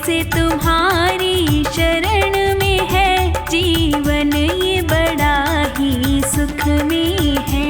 से तुम्हारी शरण में है, जीवन ये बड़ा ही सुख में है।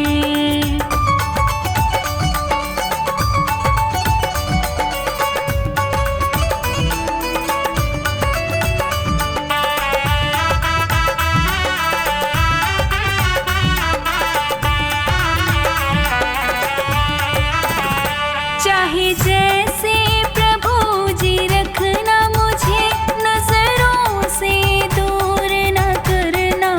चाहे जैसे प्रभु जी रखना मुझे, नजरों से दूर न करना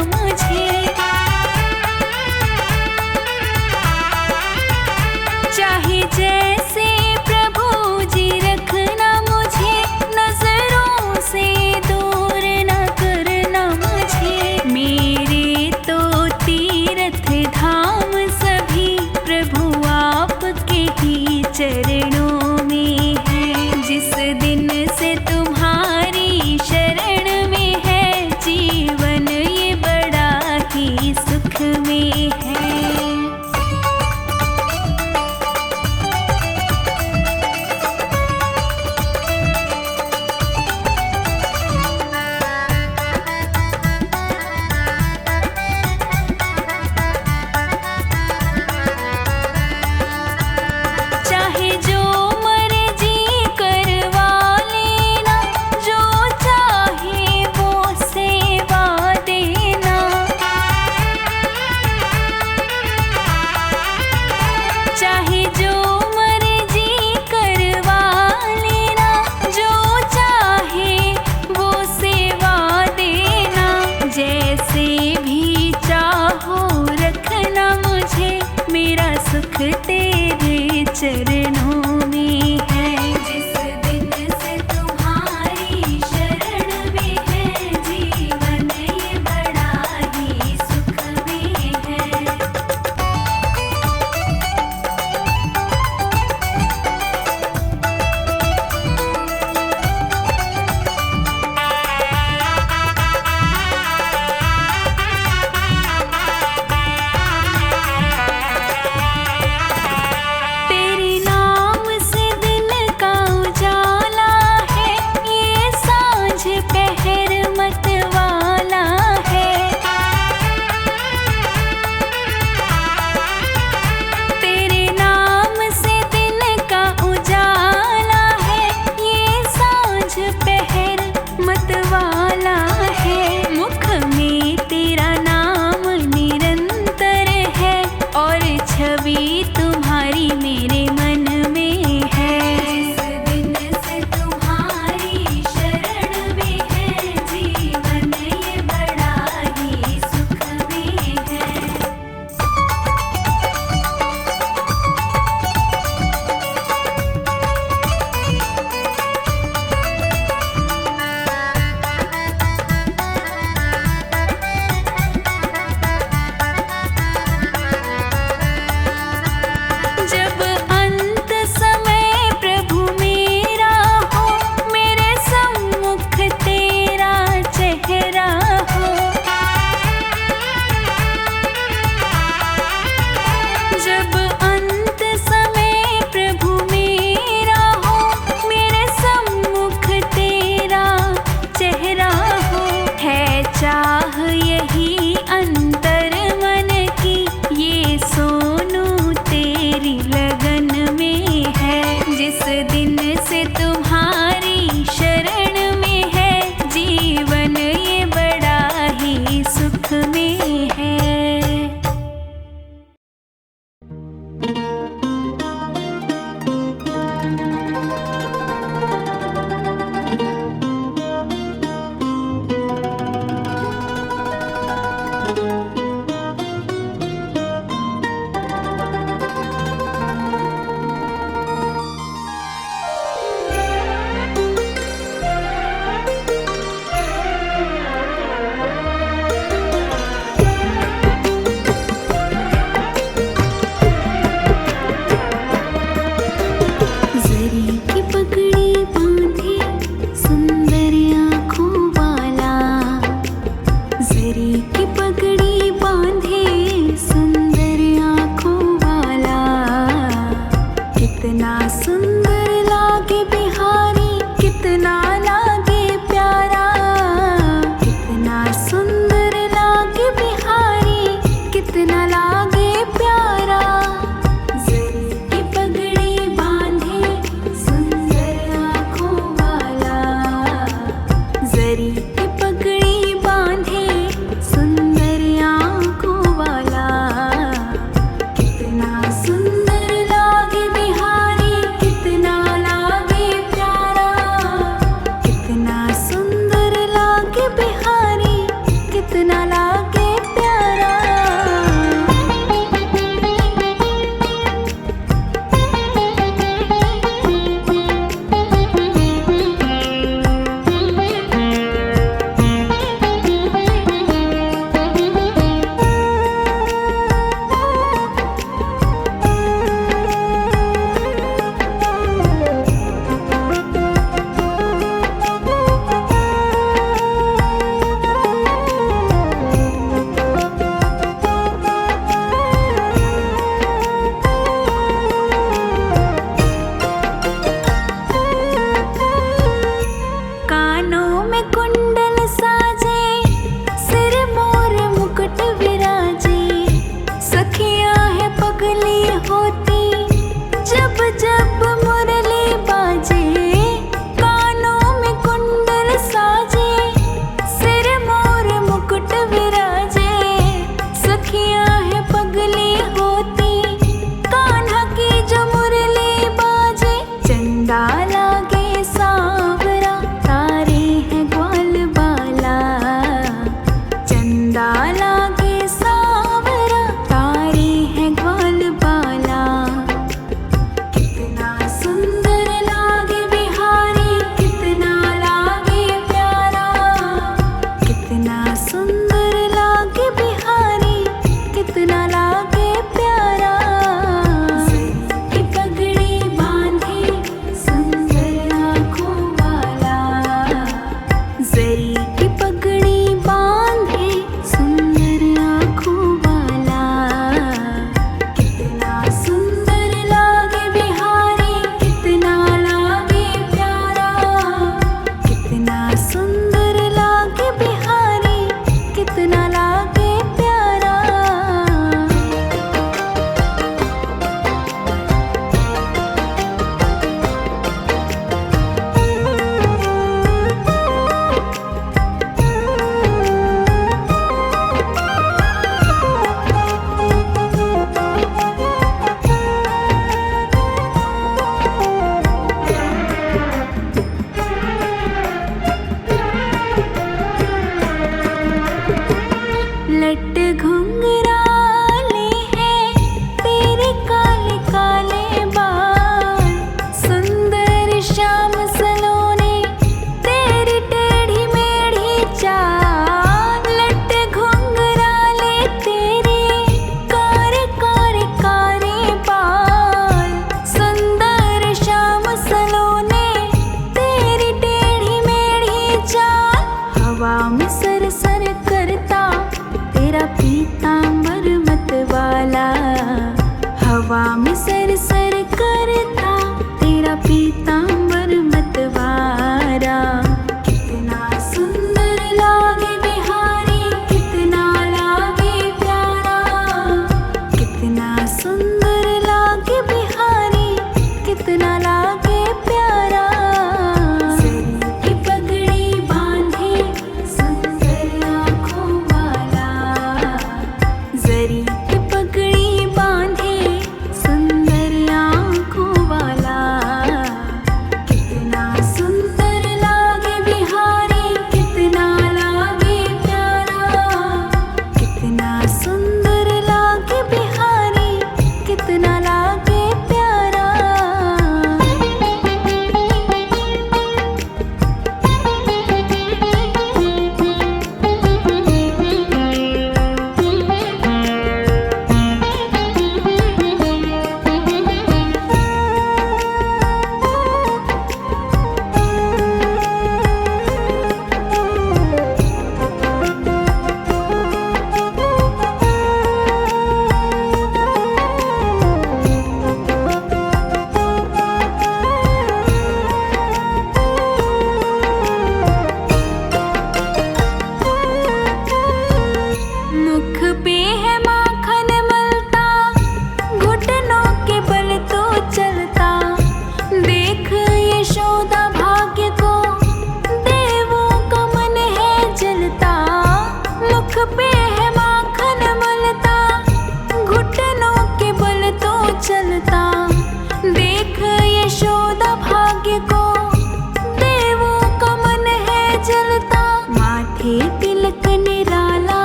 माथे तिलक निराला,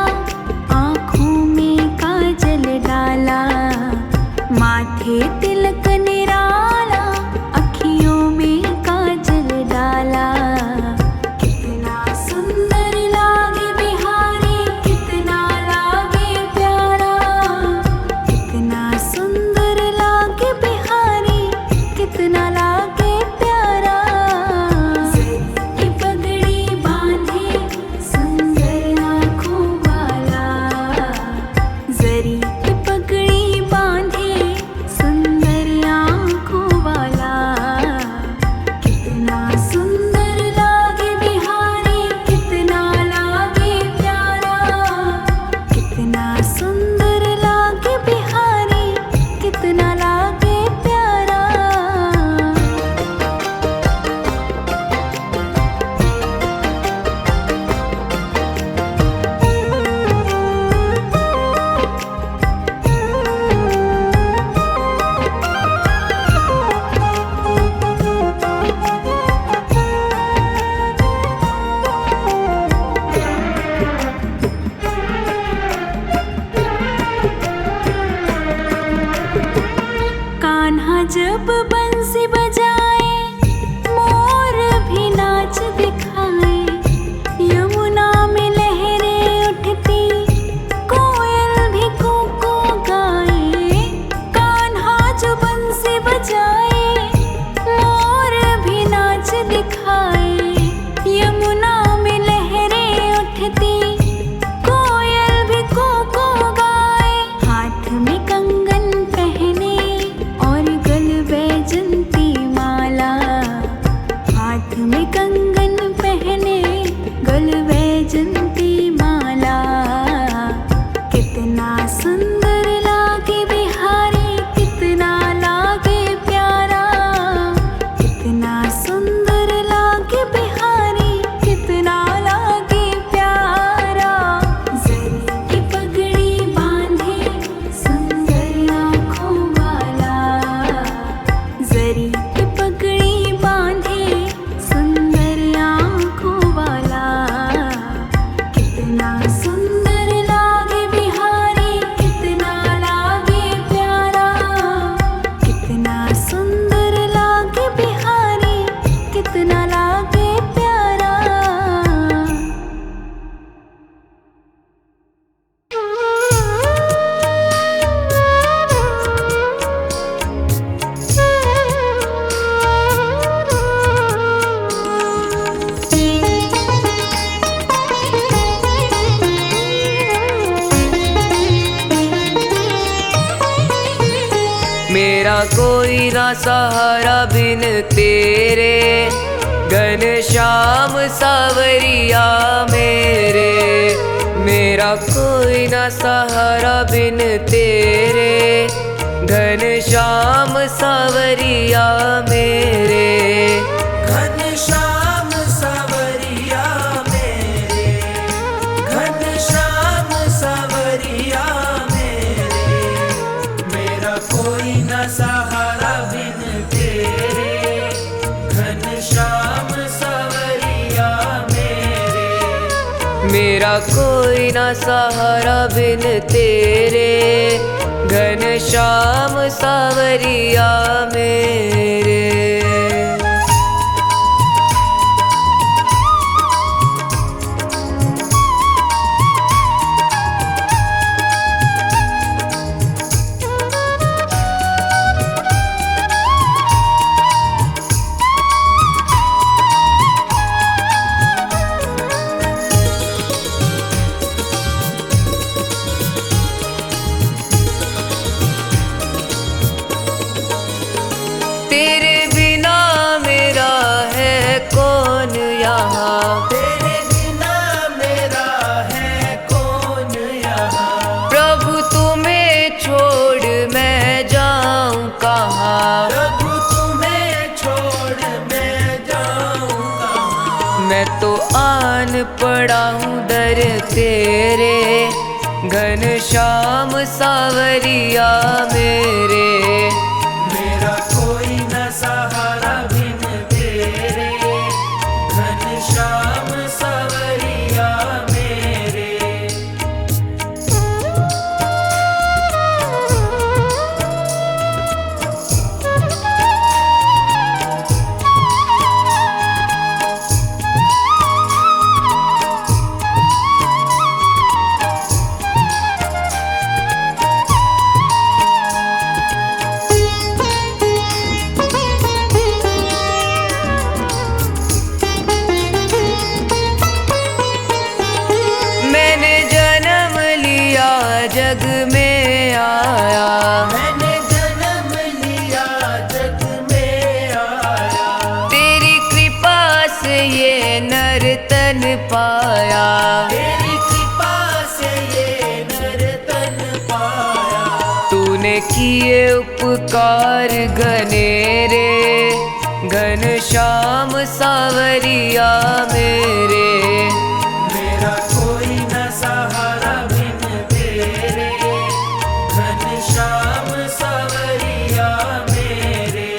आँखों में काजल डाला। माथे तिलक निराला, अखियों में काजल डाला। कितना सुंदर लागे बिहारी, कितना लागे प्यारा। कितना सुंदर लागे बिहारी, कितना लागे प्यारा। जरी की पगड़ी बांधे सुंदर आँखों वाला। जरी की पगड़ी बांधे सुंदर आँखों वाला। कितना सुंदर लागे बिहारी, कितना लागे प्यारा। कितना सुंदर लागे बिहारी, कितना लागे प्यारा। कान्हा जब बंसी बजाए, मोर भी नाच दिखाए। यमुना में लहरें उठती, कोयल भी कूकू गाए। कान्हा जो बंसी बजाए, मोर भी नाच दिखाए। यमुना में लहरें उठती, कोयल भी कूकू गाए। हाथ में कंगन पहने और गल बैजंती माला। हाथ में कंगन पहने, गल बैजंती माला। कितना सुंदर लागे बिहारी, कितना लागे प्यारा। कितना सुंदर लागे बिहारी, कितना लागे प्यारा। जरी की पगड़ी बांधे सुंदर आँखों वाला। जरी की पगड़ी बांधे सुंदर आँखों वाला। कितना सुंदर लागे बिहारी, कितना लागे प्यारा। कितना सुंदर लागे बिहारी, कितना लागे प्यारा। मेरा कोई ना सहारा बिन तेरे, घनश्याम सावरिया मेरे। मेरा कोई ना सहारा बिन तेरे, घनश्याम सावरिया मेरे। घनश्याम सावरिया मेरे, घनश्याम सावरिया मेरे। मेरा कोई न सहारा बिन तेरे, घनश्याम सावरिया मेरे। मेरा कोई ना सहारा बिन तेरे, घनश्याम सावरिया मेरे। तेरे बिना मेरा है कौन यहाँ। तेरे बिना मेरा है कौन यहाँ। प्रभु तुम्हें छोड़ मैं जाऊँ कहाँ। प्रभु तुम्हें छोड़ मैं जाऊँ कहाँ। मैं तो आन पड़ा हूँ दर तेरे, घनश्याम सावरिया मेरे। मेरा कोई न सहारा बिन तेरे, घनश्याम सावरिया नर्तन पाया, तेरी कृपा से ये नर्तन पाया। तूने किए उपकार घनेरे, घनश्याम सावरिया मेरे। मेरा कोई न सहारा बिन तेरे, घनश्याम सावरिया मेरे।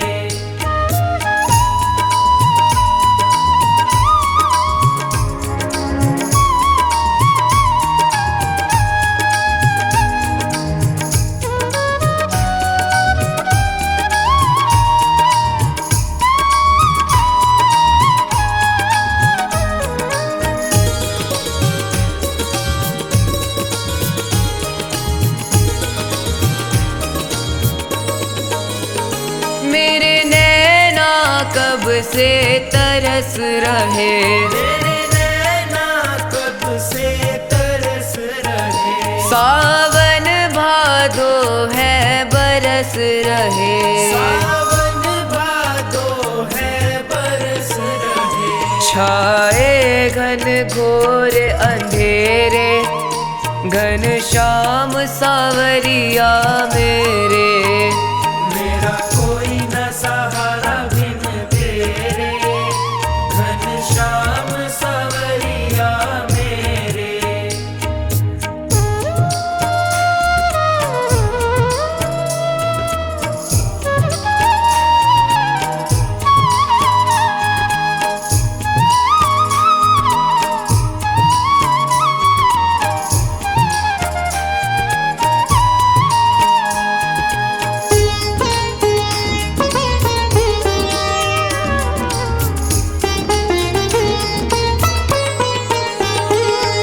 मेरे नैना कब से तरस रहे, तेरे नैना कब से तरस रहे। सावन भादो है बरस रहे। सावन भादो है बरस रहे। छाए घन घोर अंधेरे, घनश्याम सावरिया मेरे। मेरा कोई न सहारा बिन तेरे, घनश्याम सावरिया मेरे।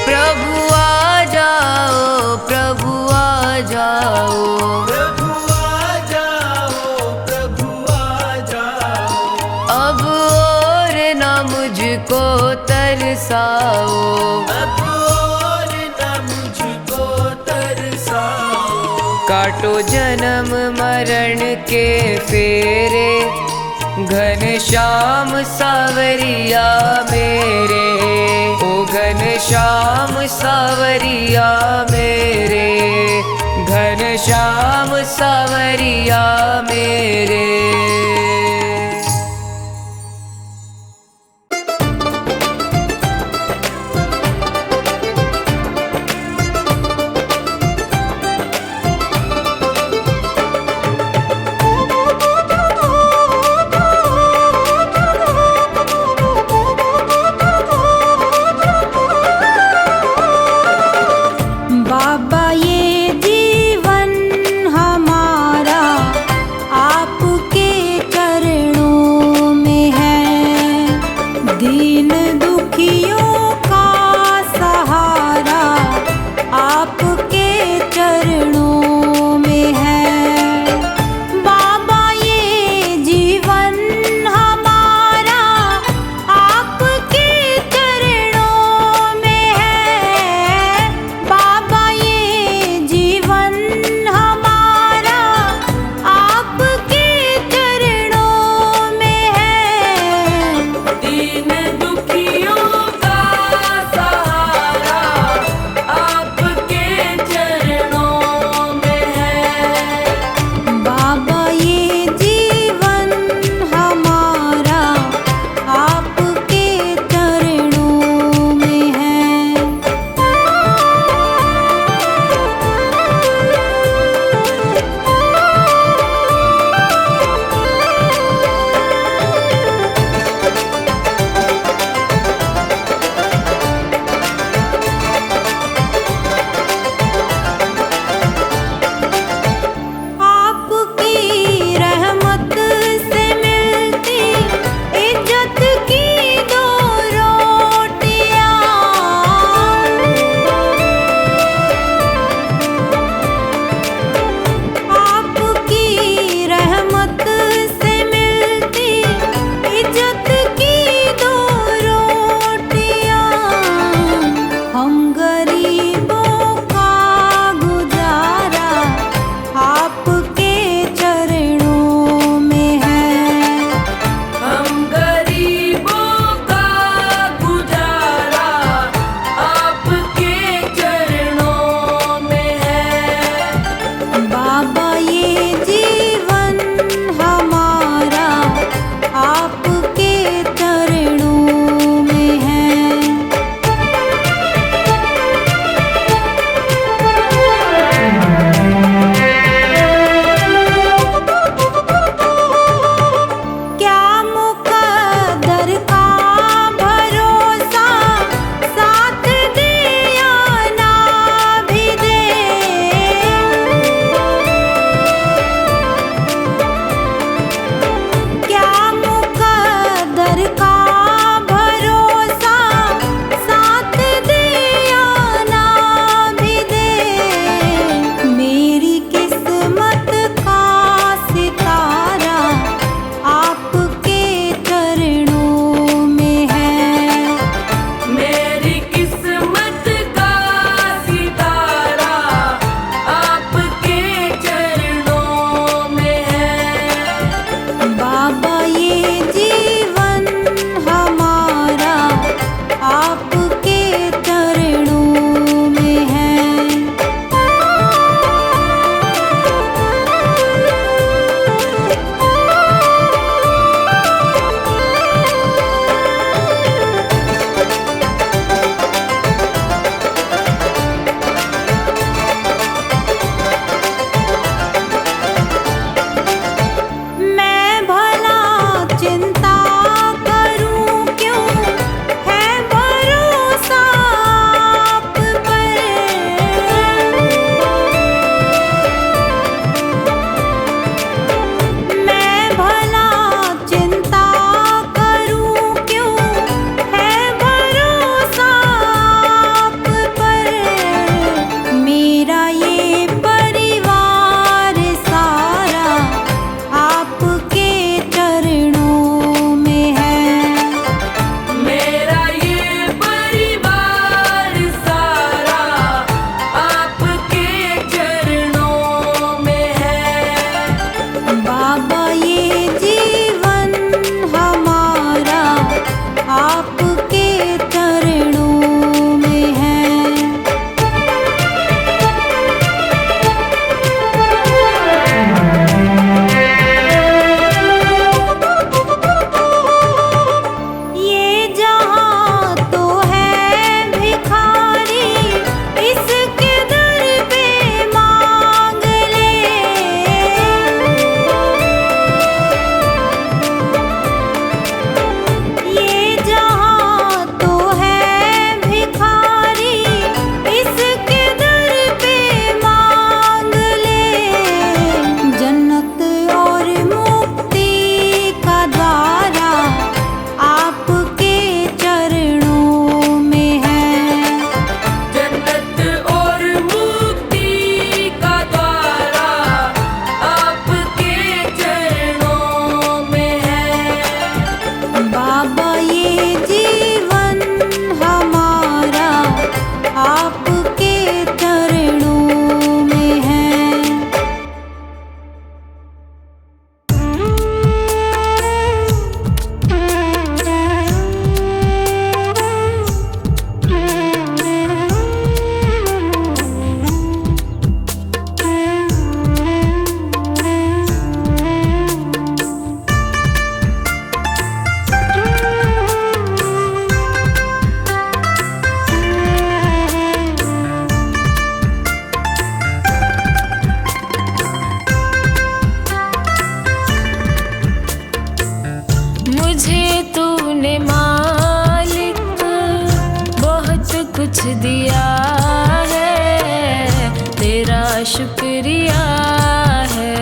प्रभु आ जाओ, प्रभु आ जाओ, प्रभु आ जाओ, प्रभु आ जाओ। अब और न मुझको तरसाओ। अब और न मुझको तरसाओ। काटो जन्म मरण के फेरे, घनश्याम सावरिया मेरे। ओ घनश्याम सावरिया मेरे, घनश्याम सावरिया मेरे। बाबा ये जीवन हमारा आपके कुछ दिया है, तेरा शुक्रिया है,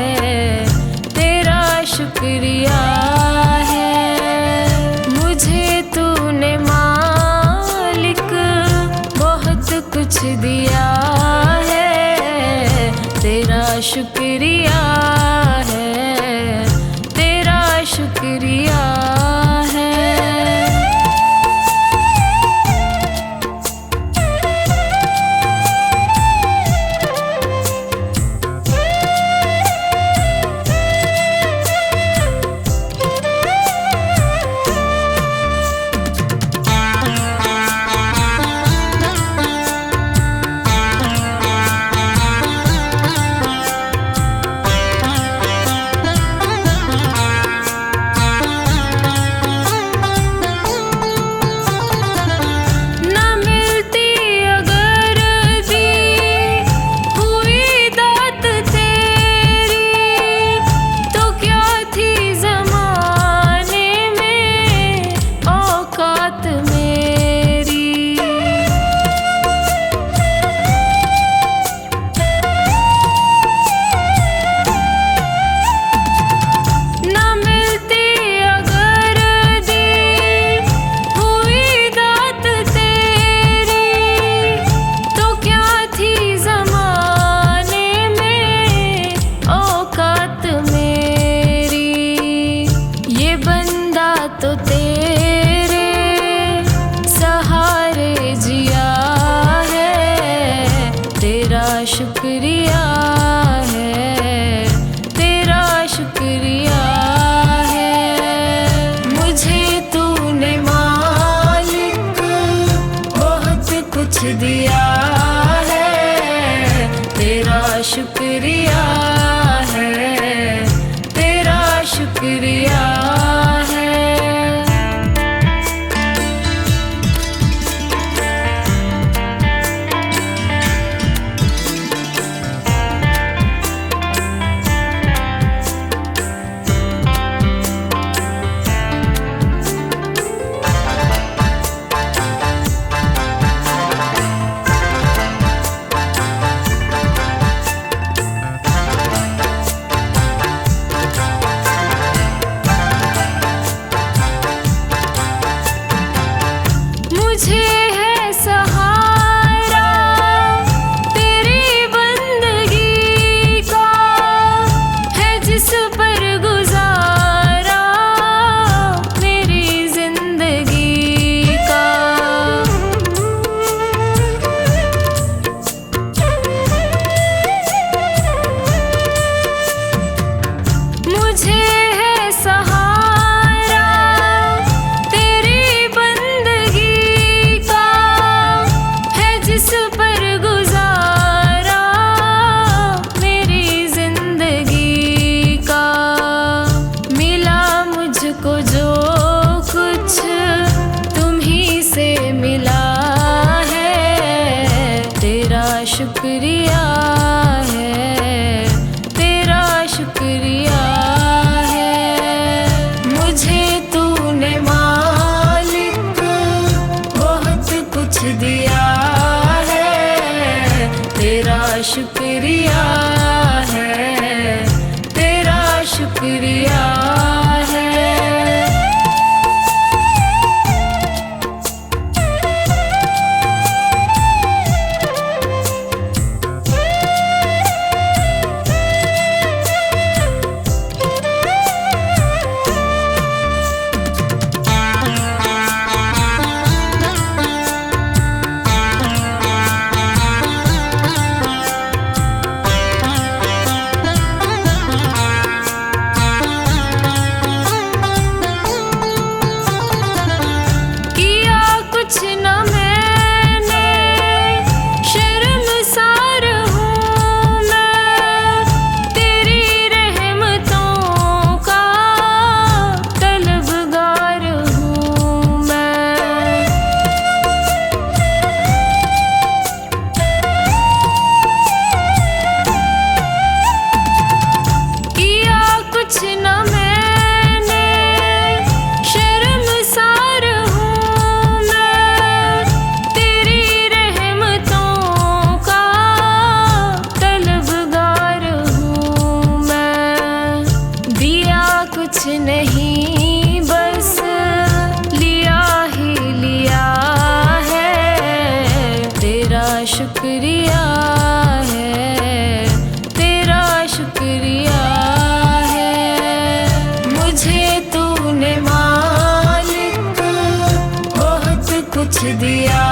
तेरा शुक्रिया है। मुझे तूने मालिक बहुत कुछ दिया है, तेरा शुक्रिया है, तेरा शुक्रिया है। तो तेरे सहारे जिया है, तेरा शुक्रिया है, तेरा शुक्रिया है। मुझे तूने मालिक बहुत कुछ दिया है, तेरा शुक्रिया है, तेरा शुक्रिया है। मुझे है सहारा तेरी बंदगी का, है जिस पर गुजारा मेरी जिंदगी का। मुझे है सहारा तेरी बंदगी का, है जिस पर गुजारा मेरी जिंदगी का। मिला मुझको जो कुछ तुम ही से मिला है, तेरा शुक्रिया है, तेरा शुक्रिया है। मुझे तूने मालिक बहुत कुछ दिया है, तेरा शुक्रिया है, तेरा शुक्रिया है। शुक्रिया है, तेरा शुक्रिया है। मुझे तूने मालिक बहुत कुछ दिया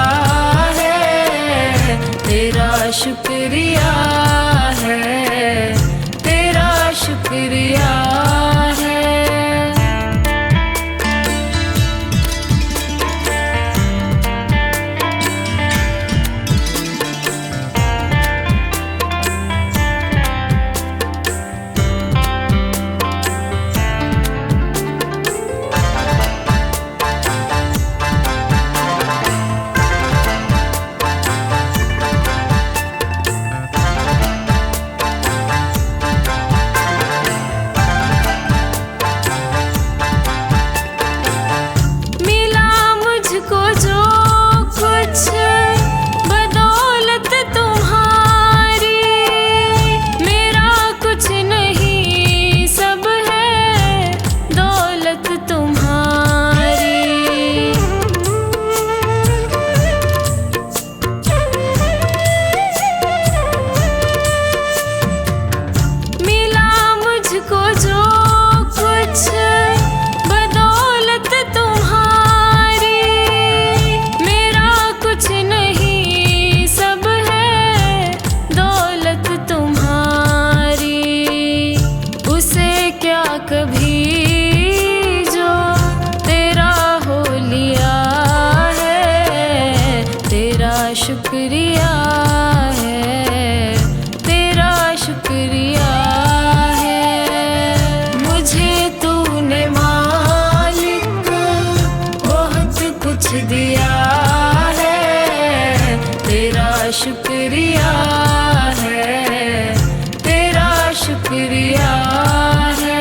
है, तेरा शुक्रिया है, तेरा शुक्रिया है। शुक्रिया है, तेरा शुक्रिया है। मुझे तूने मालिक बहुत कुछ दिया है, तेरा शुक्रिया है, तेरा शुक्रिया है।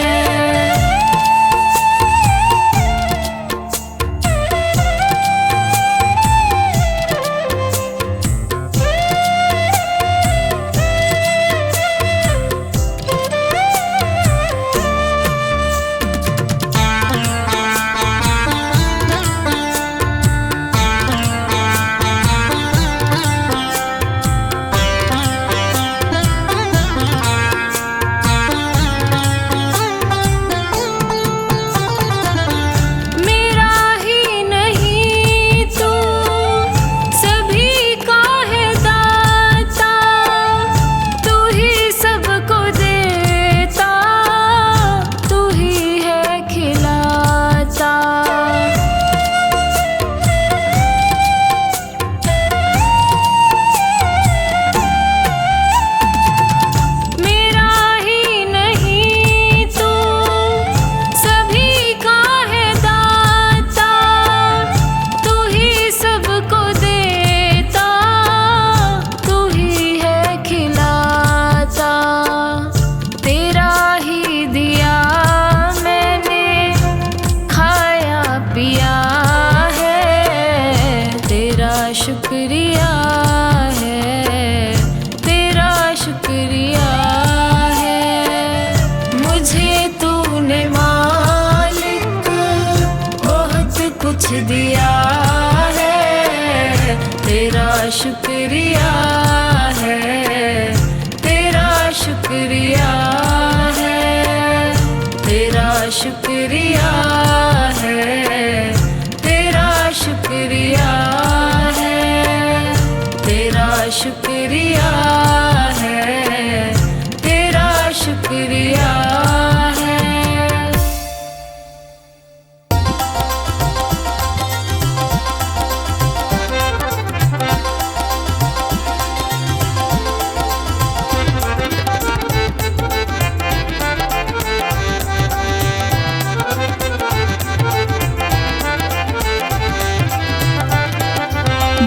शुक्रिया है, तेरा शुक्रिया है। मुझे तूने मालिक बहुत कुछ दिया है, तेरा शुक्रिया है, तेरा शुक्रिया है, तेरा शुक्रिया है, तेरा शुक्रिया है, तेरा शुक्रिया है, तेरा शुक्रिया है।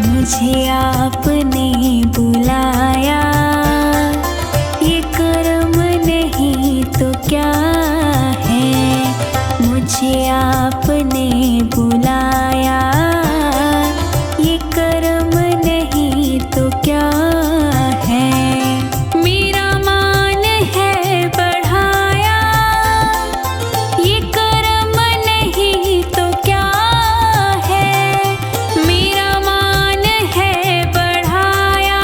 मुझे आपने बुलाया, ये कर्म नहीं तो क्या है। मुझे आपने बुलाया, ये कर्म नहीं तो क्या है। मेरा मान है बढ़ाया, ये कर्म नहीं तो क्या है। मेरा मान है बढ़ाया,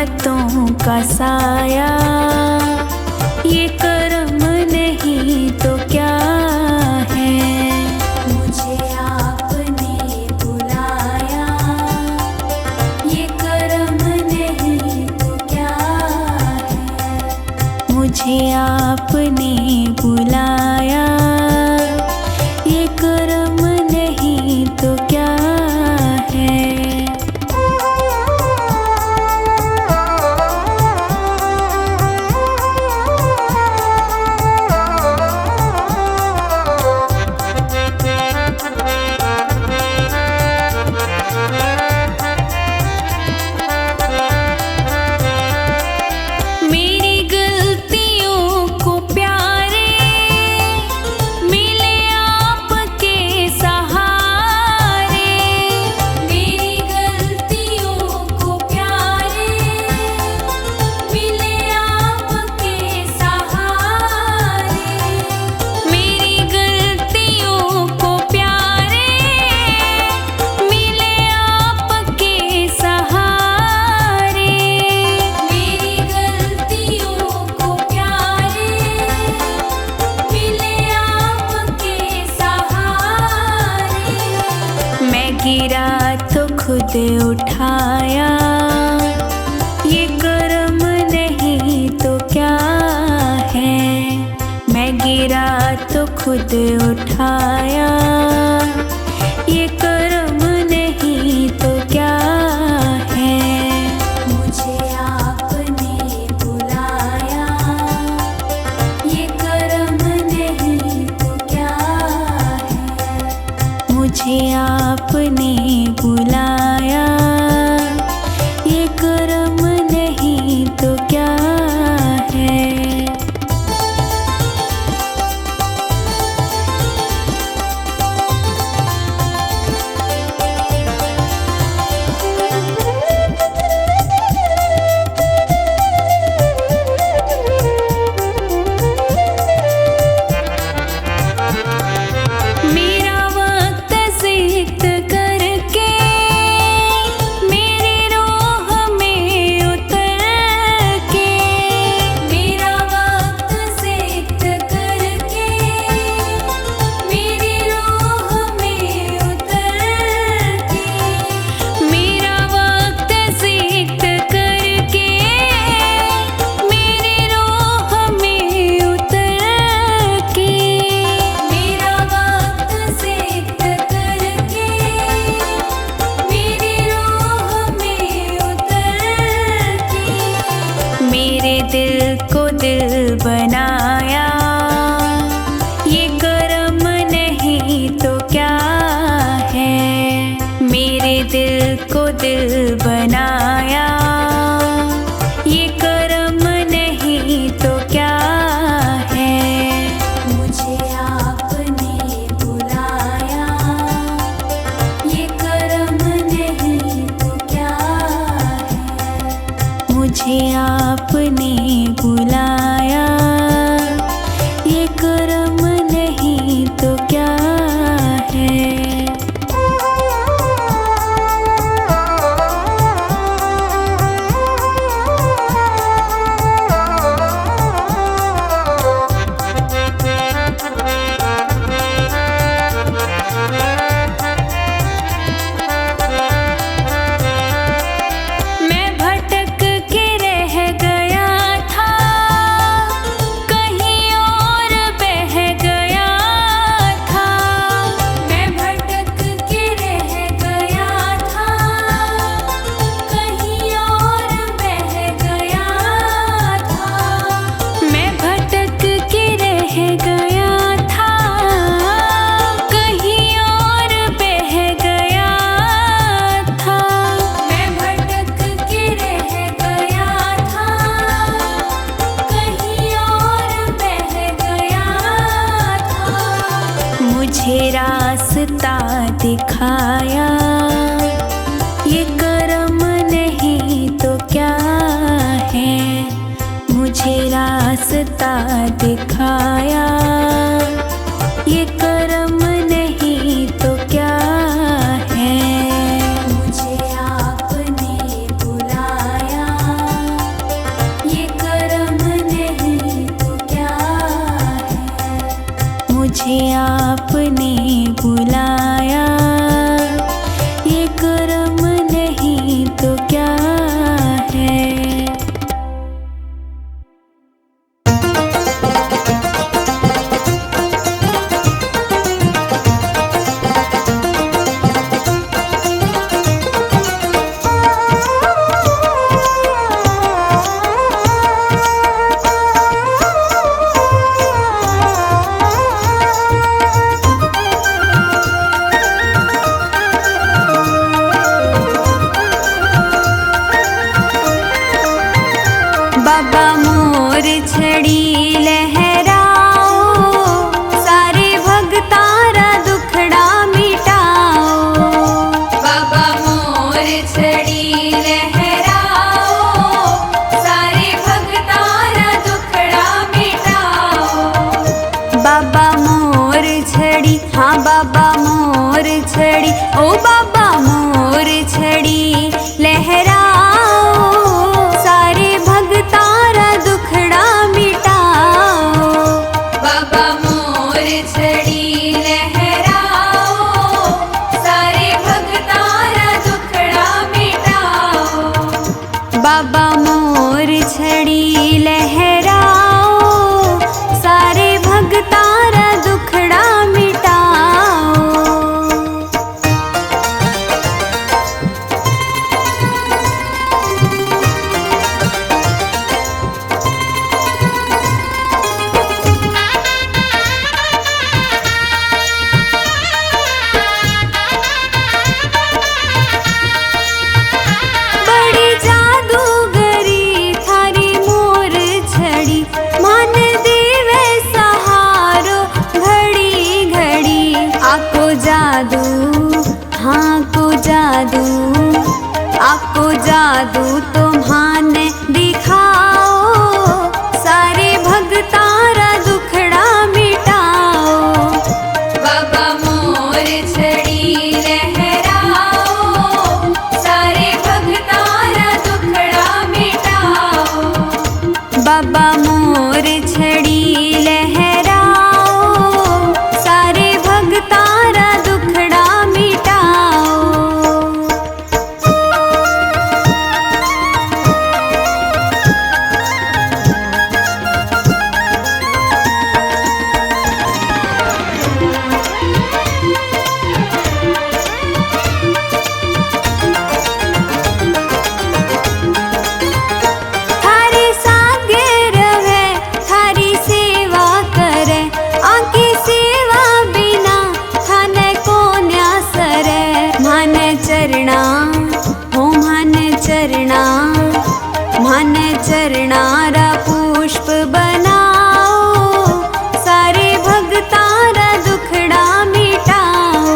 पर्वतों का साया, ये कर्म नहीं तो क्या है। मुझे आपने बुलाया, ये कर्म नहीं तो क्या है। मुझे आपने बुलाया, ये कर्म नहीं तो क्या है। मेरी गलतियों को प्यारे मिले आपके सहारे। मेरी गलतियों को प्यारे मिले आपके सहारे। मेरी गलतियों को प्यारे मिले आपके सहारे। मेरी गलतियों को प्यारे मिले आपके सहारे। मैं गिरा तो खुद उठाया, ये कर्म नहीं तो क्या है। मैं गिरा तो खुद उठाया, ये कर्म नहीं तो क्या है। मुझे आपने बुलाया, ये कर्म नहीं तो क्या है। मुझे आपने बुलाया, ये कर्म नहीं तो क्या है। मेरा वक्त सिक्त करके मेरी रोह में उतर के। मेरा वक्त सिक्त करके मेरी रोह में उतर के। मेरा वक्त सिक्त करके मेरी रोह में उतर के। मेरा वक्त सिक्त करके मेरी रोह में उतर के। मेरे दिल को दिल बनाया, ये कर्म नहीं तो क्या है। मेरे दिल को दिल बनाया, ये कर्म नहीं तो क्या है। मुझे आपने बुलाया, ये कर्म नहीं तो क्या है। मुझे आपने बुलाया, ये कर्म नहीं तो क्या है। मैं भटक के रह गया था, कहीं और बह गया था। मैं भटक के रह गया था, कहीं और बह गया था। मैं भटक के रह गया था, कहीं और बह गया था। मैं भटक के रह गया था, कहीं और बह गया था। मुझे रास्ता दिखाया, ये कर्म नहीं तो क्या है। मुझे रास्ता दिखाया, ये कर्म नहीं तो क्या है। मुझे आपने बुलाया, छड़ी, ओ बाबा मोर छड़ी लहराओ, सारे भगतारा दुखड़ा मिटाओ। बाबा मोर छड़ी लहराओ, सारे भगतारा दुखड़ा मिटाओ। बाबा मोर छड़ी लहराओ, सारे भगतारा दुखड़ा मिटाओ। बड़ी जादूगरी थारी मोर छड़ी, मान देवे सहारो घड़ी घड़ी। आको जादू, हाँ को जादू, आको जादू तुम्हाने दिखाओ, सारे भगतारा दुखड़ा मिटाओ। बाबा मोर छड़ी लहराओ, सारे भगतारा दुखड़ा मिटाओ। बाबा मोर छड़ी लहराओ, सारे भगतारा दुखड़ा मिटाओ। थारे सागे रहे, थारी सेवा करे, आकी सेवा बिना थाने को न्यासरे। मान चरणा, हो मान चरणा, मान चरणारा पुष्प बनाओ, सारे भगतारा दुखड़ा मिटाओ।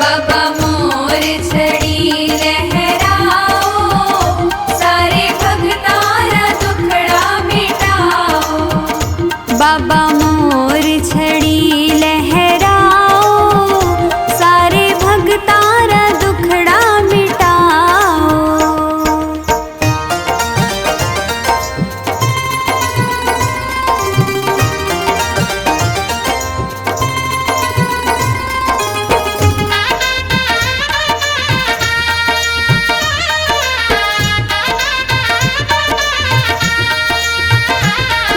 बाबा मोर छड़ी लहराओ, सारे भगतारा दुखड़ा मिटाओ। बाबा मोर छड़ी लहराओ, सारे भगतारा दुखड़ा मिटाओ।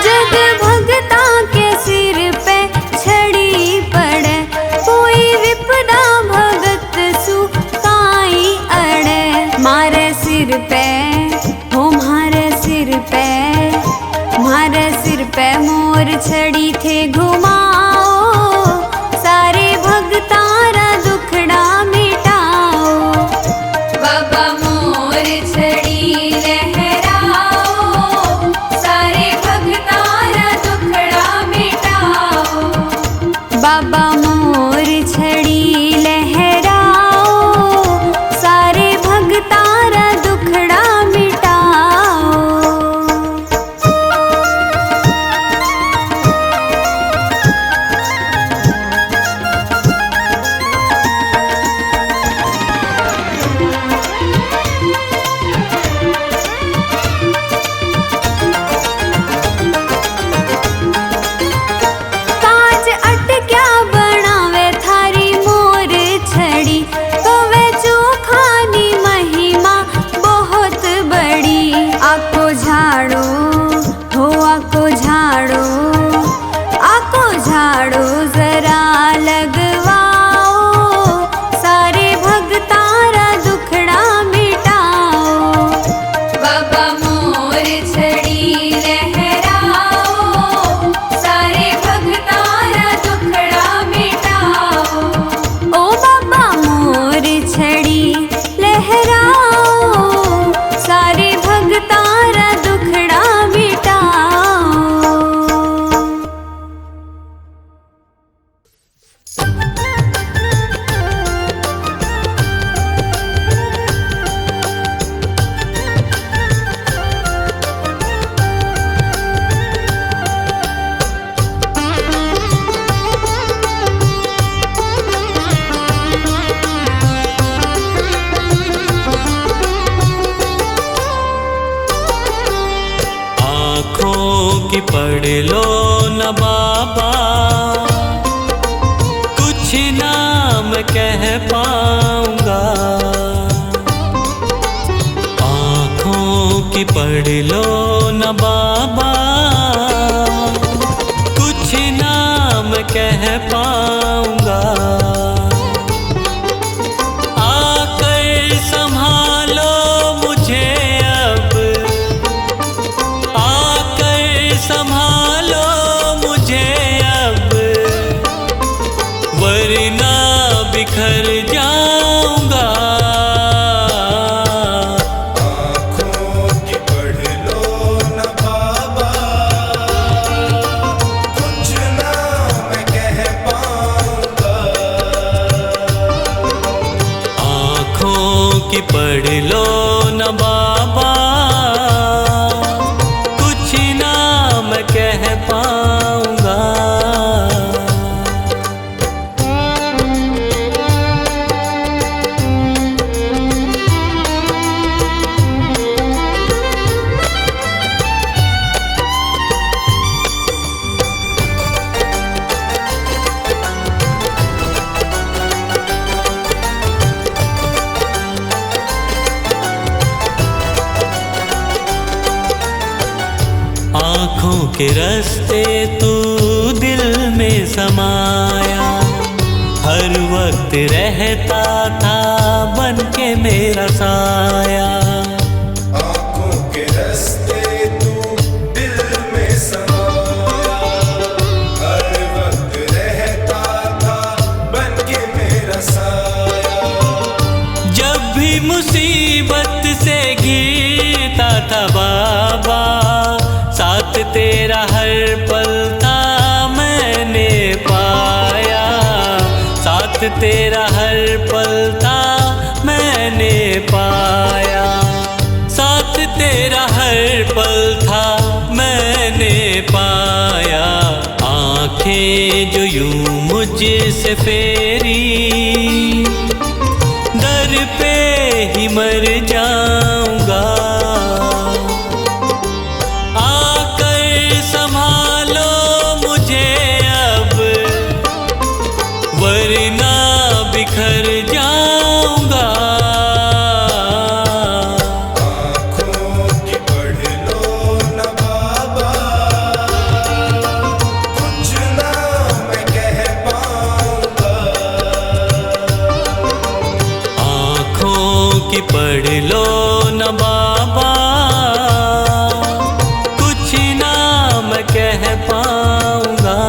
जग भगता के की पढ़ लो न बाबा, कुछ नाम कह पाऊंगा। आँखों की पढ़ लो न बाबा, कुछ नाम कह पाऊंगा। आकर संभालो मुझे अब, आकर संभालो मुझे अब, वरना बिखर जाऊंगा। आँखों की पढ़ लो न बाबा, कुछ नाम कह पाऊंगा। आँखों की पढ़ लो न बाबा, कुछ नाम कह पाऊंगा। आँखों के रास्ते तू दिल में समाया, हर वक्त रहता था बन के मेरा साया। आँखों के रास्ते तू दिल में समाया, हर वक्त रहता था बन के मेरा साया। जब भी मुसीबत से घिरता था बाबा, साथ तेरा हर पल था मैंने पाया। साथ तेरा हर पल था मैंने पाया। साथ तेरा हर पल था मैंने पाया। आँखें जो यूं मुझसे फेरी, दर पे ही मर जाऊंगा। आकर संभालो मुझे अब, वरना बिखर जाऊंगा। आँखों की पढ़ लो न बाबा, कुछ नाम कह पाऊंगा। आँखों की पढ़ लो न बाबा, कुछ नाम कह पाऊंगा।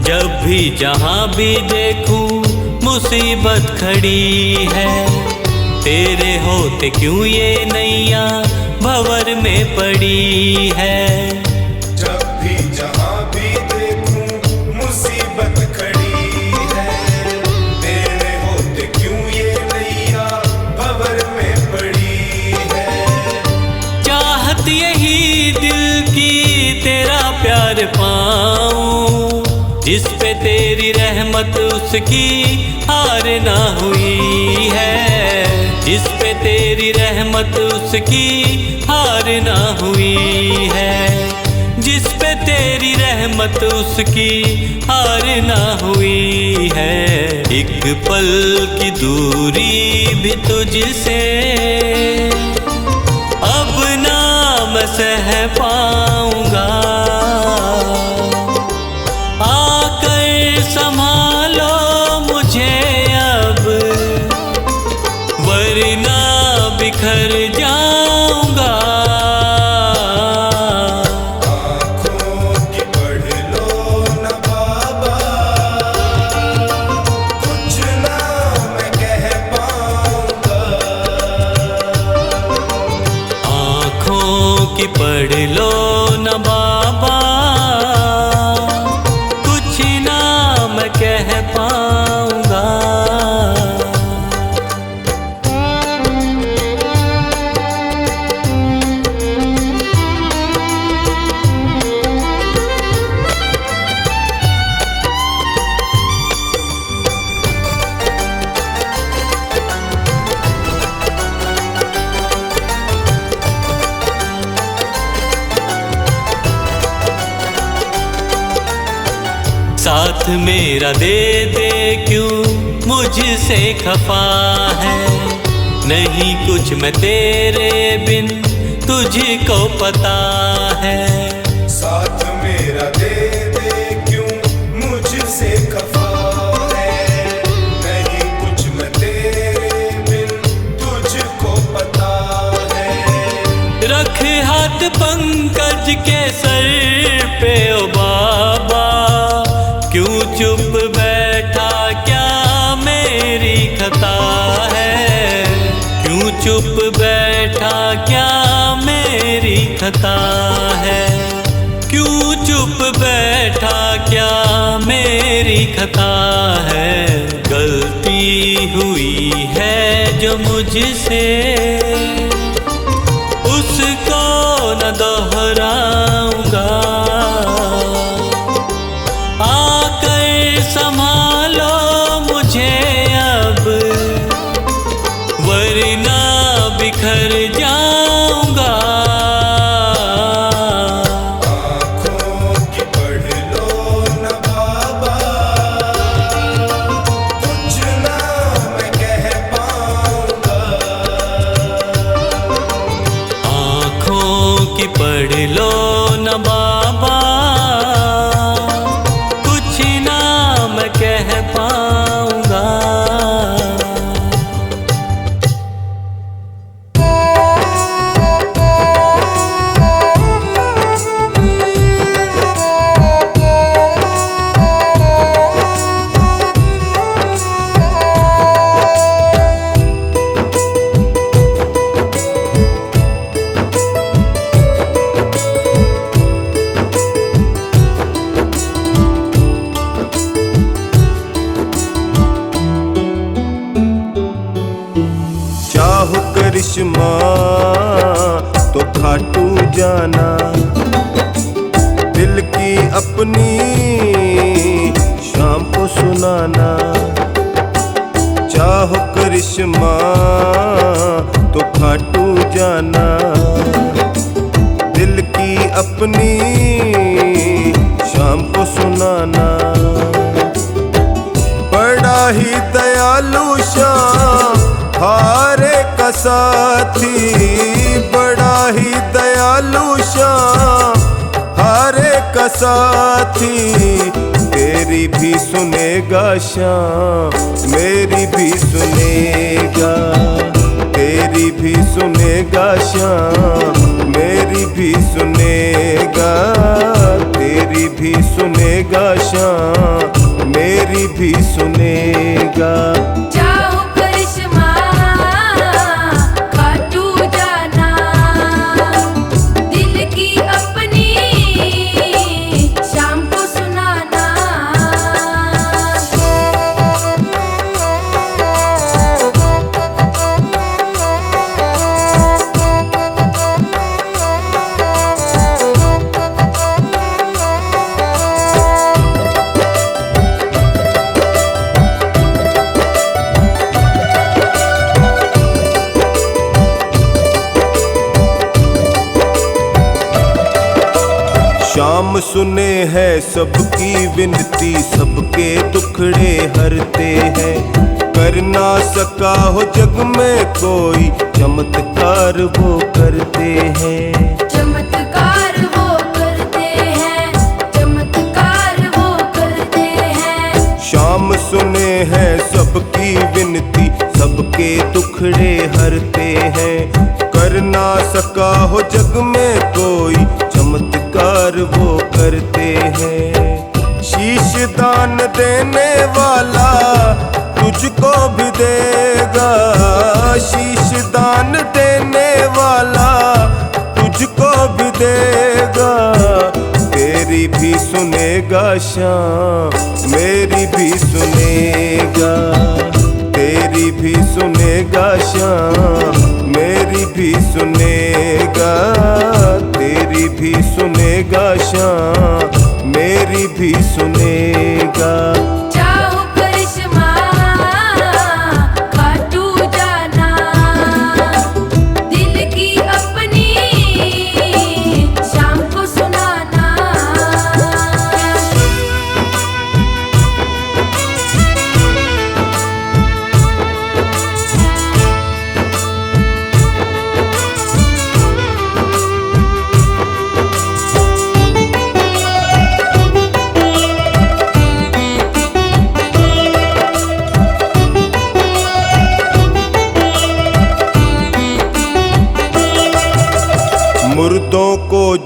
जब भी जहाँ भी देखूं मुसीबत खड़ी है, तेरे होते क्यों ये नैया भंवर में पड़ी है। जब भी जहाँ भी देखूं मुसीबत खड़ी है, तेरे होते क्यों ये नैया भंवर में पड़ी है। चाहत यही दिल की तेरा प्यार पाऊं, जिस पे तेरी रहमत उसकी हार ना हुई है। जिस पे तेरी रहमत उसकी हार ना हुई है। जिस पे तेरी रहमत उसकी हार ना हुई है। एक पल की दूरी भी तुझसे अब ना मैं सह पाऊंगा। आकर संभालो मुझे अब, वरना बिखर जाऊंगा। आँखों की पढ़ लो न बाबा, कुछ नाम कह पाऊंगा। आँखों की पढ़ लो न साथ मेरा दे दे क्यों मुझसे खफा है। नहीं कुछ मैं तेरे बिन तुझको पता है। साथ मेरा दे दे क्यों मुझसे खफा है। नहीं कुछ मैं तेरे बिन तुझको पता है। रख हाथ पंकज के सर पे ओ बाबा, क्यों चुप बैठा क्या मेरी खता है। क्यों चुप बैठा क्या मेरी खता है। क्यों चुप बैठा क्या मेरी खता है। गलती हुई है जो मुझसे उसको न दोहराऊंगा। आकर संभालो मुझे अब, वरना बिखर जाऊंगा। आँखों की पढ़ लो न बाबा, कुछ ना मैं कह पाऊंगा। आँखों की पढ़ लो न बाबा, कुछ ना मैं कह पाऊंगा। चाहो करिश्मा तो खाटू जाना, दिल की अपनी शाम को सुनाना। चाहो करिश्मा तो खाटू जाना, दिल की अपनी शाम को सुनाना। बड़ा ही दयालु श्याम हारे का साथी, बड़ा ही दयालु श्याम हारे का साथी। तेरी भी सुनेगा श्याम मेरी भी सुनेगा, तेरी भी सुनेगा श्याम मेरी भी सुनेगा। तेरी भी सुनेगा श्याम मेरी भी सुनेगा। जाओ करिश्मा खाटू जाना, दिल की अपनी शाम को सुनाना। श्याम सुने है सबकी विनती, सबके दुखड़े हरते हैं। कर ना सका हो जग में कोई, चमत्कार वो करते हैं। चमत्कार वो करते हैं, चमत्कार वो करते हैं। श्याम सुने है सबकी विनती, सबके दुखड़े हरते हैं। कर ना सका हो जग में कोई, चमत्कार वो करते हैं। शीश दान देने वाला तुझको भी देगा, शीश दान देने वाला तुझको भी देगा। तेरी भी सुनेगा श्याम मेरी भी सुनेगा, तेरी भी सुनेगा श्याम मेरी भी सुनेगा। तेरी भी सुनेगा श्याम मेरी भी सुनेगा। जाओ करिश्मा खाटू जाना, दिल की अपनी शाम को सुनाना।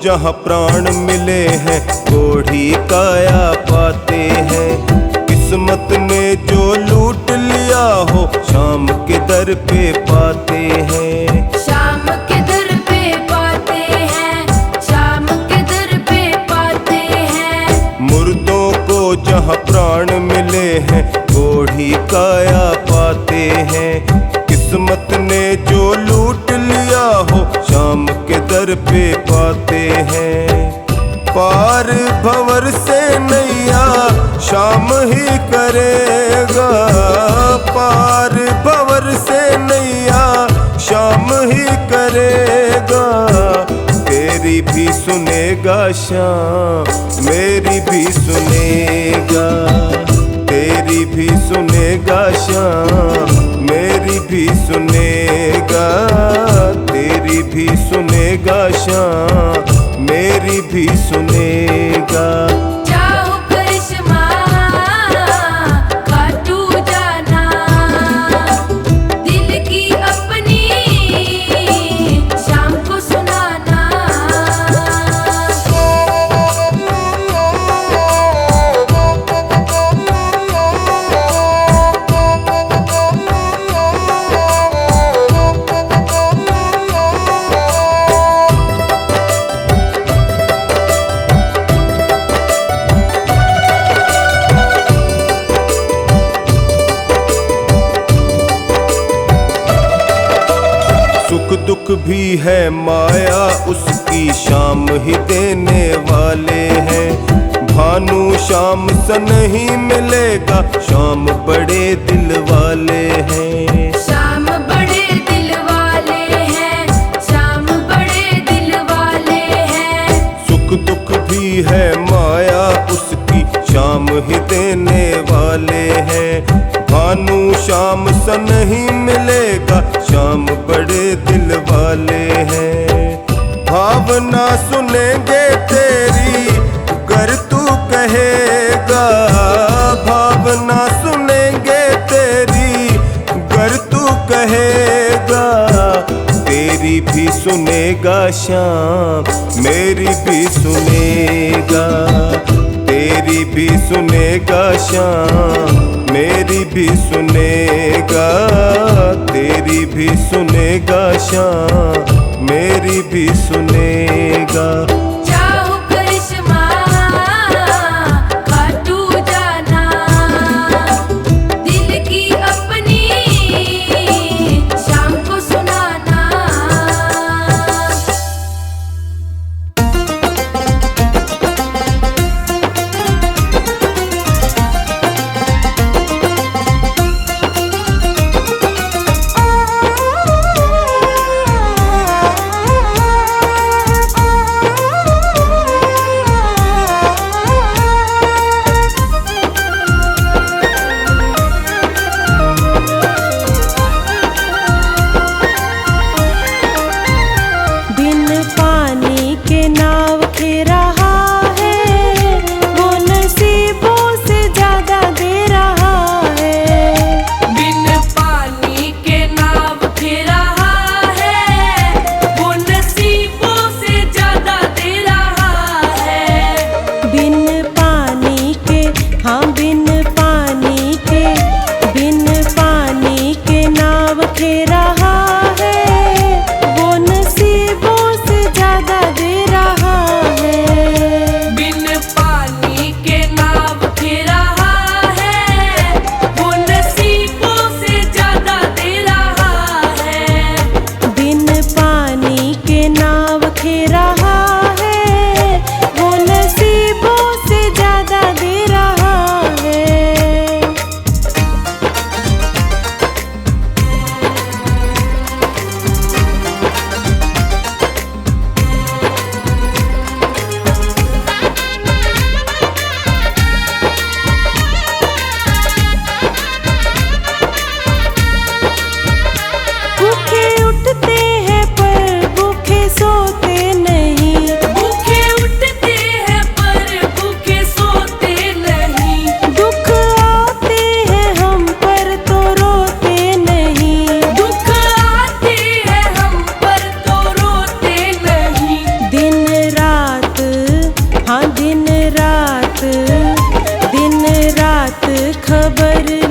जहाँ प्राण मिले हैं कोढ़ी काया पाते हैं। किस्मत ने जो लूट लिया हो शाम के दर पे पाते हैं। शाम के दर पे पाते हैं, शाम के दर पे पाते हैं। मुर्दों को जहाँ प्राण मिले हैं कोढ़ी काया पाते हैं। किस्मत ने जो लूट लिया हो शाम के दर पे पाते हैं। पार भंवर से नैया शाम ही करेगा, पार भंवर से नैया शाम ही करेगा। तेरी भी सुनेगा शाम, मेरी भी सुनेगा। तेरी भी सुनेगा शाम, मेरी भी सुनेगा। तेरी भी सुनेगा शाम, मेरी भी सुनेगा। जाओ करिश्मा खाटू जाना, दिल की अपनी शाम को सुनाना। सुख दुख भी है माया उसकी शाम ही देने वाले हैं। भानु शाम सा नहीं मिलेगा, शाम बड़े दिल वाले हैं। शाम बड़े दिल वाले हैं, शाम बड़े दिल वाले हैं। सुख दुख भी है माया उसकी शाम ही देने वाले हैं। भानु शाम सा नहीं मिलेगा, शाम बड़े दिल वाले हैं। भावना सुनेंगे तेरी गर तू कहेगा, भावना सुनेंगे तेरी गर तू कहेगा। तेरी भी सुनेगा शाम, मेरी भी सुनेगा। तेरी भी सुनेगा शाम, मेरी भी सुनेगा। तेरी भी सुनेगा शाम, मेरी भी सुनेगा। जाओ करिश्मा खाटू जाना, दिल की अपनी शाम को सुनाना। रहा है वो नसीबों से दिन रात खबर